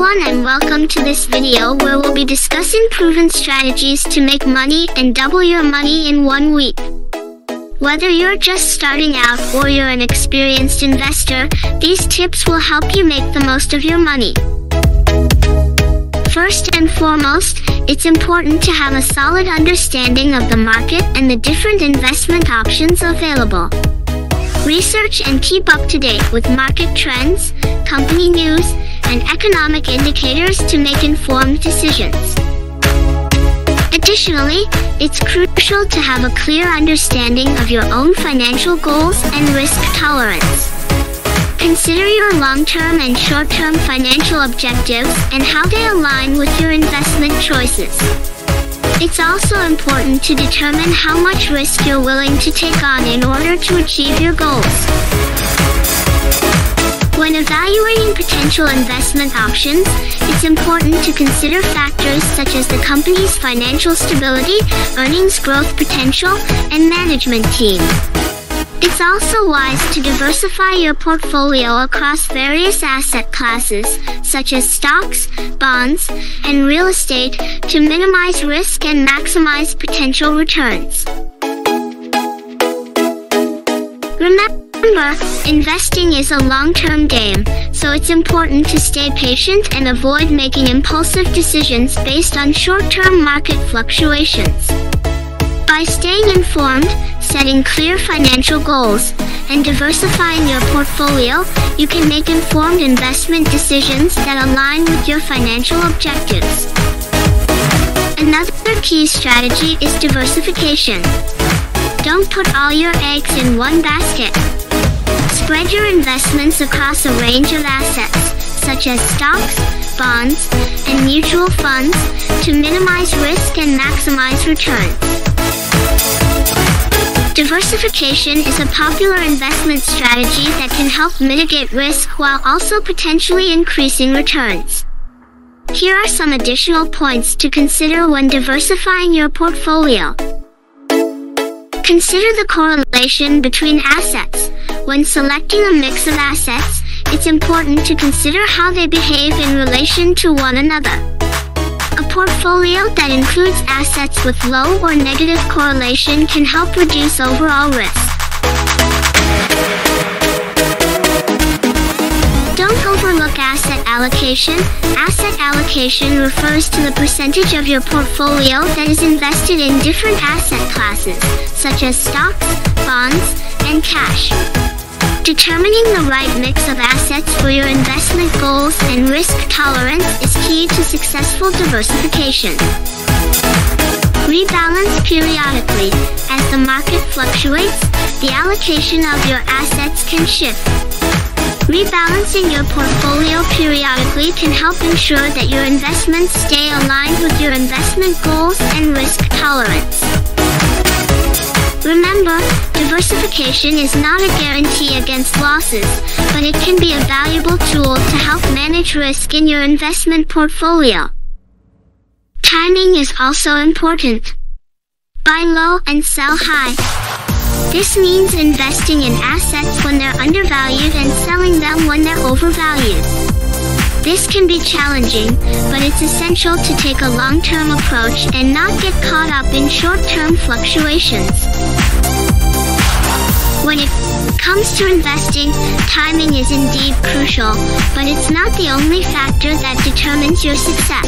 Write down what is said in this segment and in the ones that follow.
everyone, and welcome to this video where we'll be discussing proven strategies to make money and double your money in 1 week. Whether you're just starting out or you're an experienced investor, these tips will help you make the most of your money. First and foremost, it's important to have a solid understanding of the market and the different investment options available. Research and keep up to date with market trends, company news, and economic indicators to make informed decisions. Additionally, it's crucial to have a clear understanding of your own financial goals and risk tolerance. Consider your long-term and short-term financial objectives and how they align with your investment choices. It's also important to determine how much risk you're willing to take on in order to achieve your goals. When evaluating potential investment options, it's important to consider factors such as the company's financial stability, earnings growth potential, and management team. It's also wise to diversify your portfolio across various asset classes, such as stocks, bonds, and real estate, to minimize risk and maximize potential returns. Remember, investing is a long-term game, so it's important to stay patient and avoid making impulsive decisions based on short-term market fluctuations. By staying informed, setting clear financial goals, and diversifying your portfolio, you can make informed investment decisions that align with your financial objectives. Another key strategy is diversification. Don't put all your eggs in one basket. Spread your investments across a range of assets, such as stocks, bonds, and mutual funds, to minimize risk and maximize returns. Diversification is a popular investment strategy that can help mitigate risk while also potentially increasing returns. Here are some additional points to consider when diversifying your portfolio. Consider the correlation between assets. When selecting a mix of assets, it's important to consider how they behave in relation to one another. A portfolio that includes assets with low or negative correlation can help reduce overall risk. Don't overlook asset allocation. Asset allocation refers to the percentage of your portfolio that is invested in different asset classes, such as stocks, bonds, and cash. Determining the right mix of assets for your investment goals and risk tolerance is key to successful diversification. Rebalance periodically. As the market fluctuates, the allocation of your assets can shift. Rebalancing your portfolio periodically can help ensure that your investments stay aligned with your investment goals and risk tolerance. Remember, diversification is not a guarantee against losses, but it can be a valuable tool to help manage risk in your investment portfolio. Timing is also important. Buy low and sell high. This means investing in assets when they're undervalued and selling them when they're overvalued. This can be challenging, but it's essential to take a long-term approach and not get caught up in short-term fluctuations. When it comes to investing, timing is indeed crucial, but it's not the only factor that determines your success.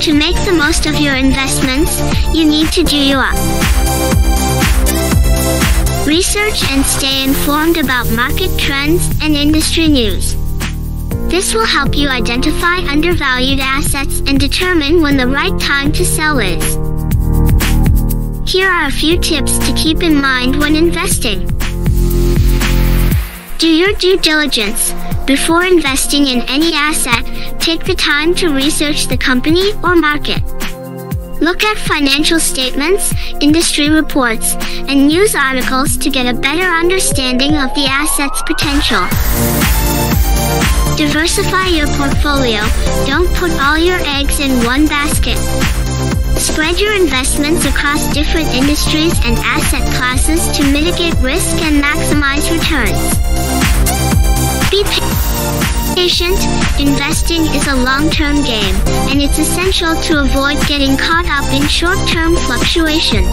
To make the most of your investments, you need to do you up. Research and stay informed about market trends and industry news. This will help you identify undervalued assets and determine when the right time to sell is. Here are a few tips to keep in mind when investing. Do your due diligence. Before investing in any asset, take the time to research the company or market. Look at financial statements, industry reports, and news articles to get a better understanding of the asset's potential. Diversify your portfolio. Don't put all your eggs in one basket. Spread your investments across different industries and asset classes to mitigate risk and maximize returns. Be patient. Patient investing is a long-term game, and it's essential to avoid getting caught up in short-term fluctuations.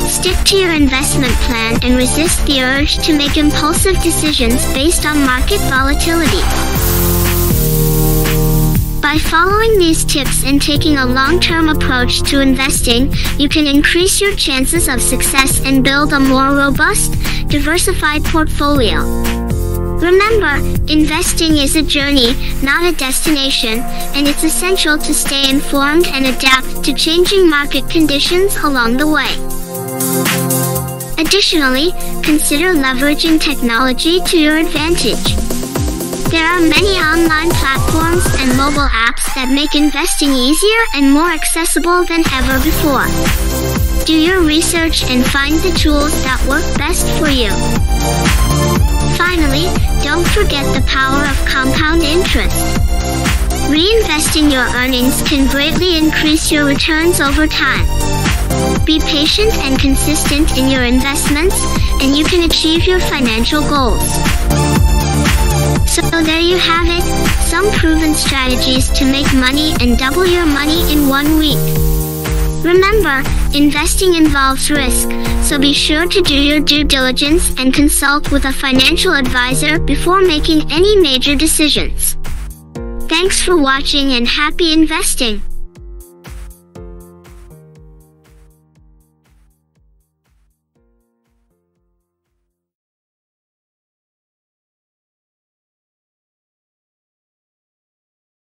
Stick to your investment plan and resist the urge to make impulsive decisions based on market volatility. By following these tips and taking a long-term approach to investing, you can increase your chances of success and build a more robust, diversified portfolio. Remember, investing is a journey, not a destination, and it's essential to stay informed and adapt to changing market conditions along the way. Additionally, consider leveraging technology to your advantage. There are many online platforms and mobile apps that make investing easier and more accessible than ever before. Do your research and find the tools that work best for you. Finally, don't forget the power of compound interest. Reinvesting your earnings can greatly increase your returns over time. Be patient and consistent in your investments, and you can achieve your financial goals. So there you have it, some proven strategies to make money and double your money in 1 week. Remember, investing involves risk, so be sure to do your due diligence and consult with a financial advisor before making any major decisions. Thanks for watching and happy investing!